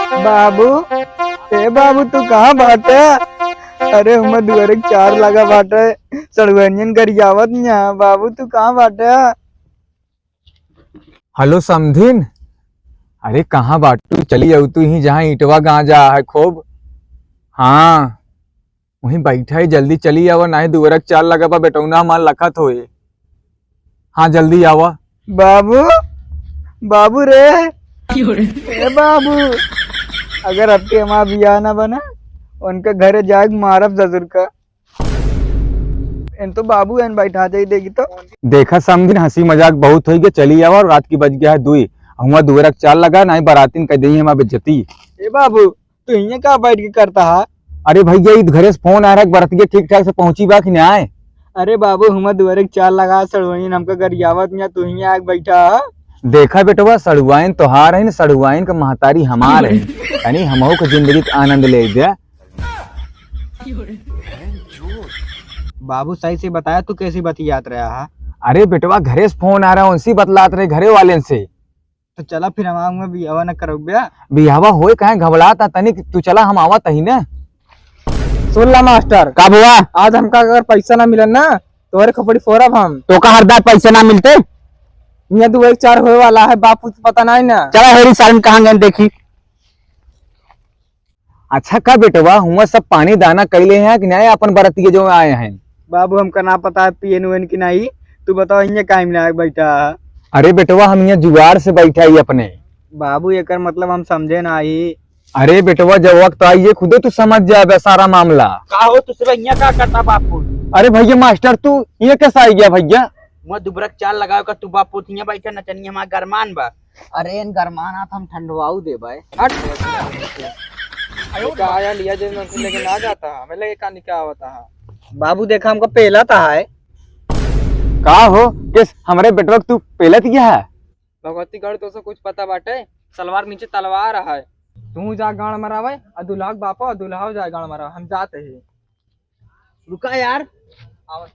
बाबू, ए बाबू तू कहाँ बाटे? अरे हम दुआरे चार लगा बाटे, सड़वैनियन गरियावत यहाँ। बाबू तू कहाँ बाटे? हेलो समधिन। अरे कहाँ बाटू, चली आऊ तू ही जहाँ ईटवा गांजा है खूब। हाँ वहीं बैठा है, जल्दी चली आवा, ना ही दुवरक चाल लगा बा बेटौना हमार लखत होए। हाँ जल्दी आवा। बाबू, बाबू रे, ए बाबू, अगर अब के हमारा बियाह ना बना, उनके घरे जाग मारब ससुर का। इन तो बाबू एन बैठा जाई देगी तो। देखा समधिन, हंसी मजाक बहुत हो गया, चली आवा। और रात की बज गया है 2। हुआ दुवरक चाल लगा, ना ही बारातीन कह दी हमारी बेइज्जती। ए बाबू तू यहाँ कहाँ बैठ के करता है? अरे भैया इस घरे से फोन आ रहा है, बरतिया ठीक ठाक से पहुंची बा कि ना आए। अरे बाबू हम दुआरे चार लगा सड़वैनियन हमका गरियावत यहाँ, तू यहाँ आग बैठा है। देखा बेटवा, सड़ुआइन तोहार है, सड़ुआइन का महतारी हमार है। यानी हमहू के जिंदगी का आनंद ले दे। बाबू सही से बताया तू कैसी बतियात रहा है? अरे बेटवा घरे से फोन आ रहा है, उनसी बतलात रहे घरे वाले से। तो चला फिर हम बियाह न करो ब्या। बिहावा होए कहे घबराता तनिक, तू चला हम आवत ही ना। सुन ला मास्टर, का बुआ? आज हमका अगर पैसा ना मिलन ना तोहरे खपड़ी फोड़ब हम। तो का हरदार पैसे ना मिलते? यहाँ दो एक चार होए वाला है, बापू तो पता नहीं ना। चला हेरी सालन कहाँ गए देखी। अच्छा का बेटवा, हुआ सब पानी दाना कैले हैं कि नहीं अपन बरतिये जो आए हैं? बाबू हमका ना पता है पियन उन की नहीं। तू बताओ यहाँ काहे में बैठा है? अरे बेटवा हम यहाँ जुगाड़ से बैठा ही अपने। बाबू एकर मतलब हम समझे ना ही। अरे बेटवा जब वक्त आइए खुदे तू समझ जाए सारा मामला। का हो तू सुबह यहाँ का करता बापू? अरे भैया मास्टर तू ये कैसा आ गया भैया? मैं दुबरक चाल लगाओ का तू बापू यहाँ बैठा नचनी हमारा गरमान बा। अरे इन गरमान हाथ हम ठंडवाऊ दे भाई। हट का आया लिया जे मैं लेकिन आ जाता है, मैं लगे का निकाह होता है। बाबू देखा हमको पहला था है। का हो किस हमरे बेटवा तू पहले गया है? भगवती गढ़ तो से कुछ पता बाटे, सलवार नीचे तलवार है। तू जा गाड़ मरावे और दुल्हा बापा और दुल्हा जाए गाड़ मरा, हम जाते ही। रुका यार, आवत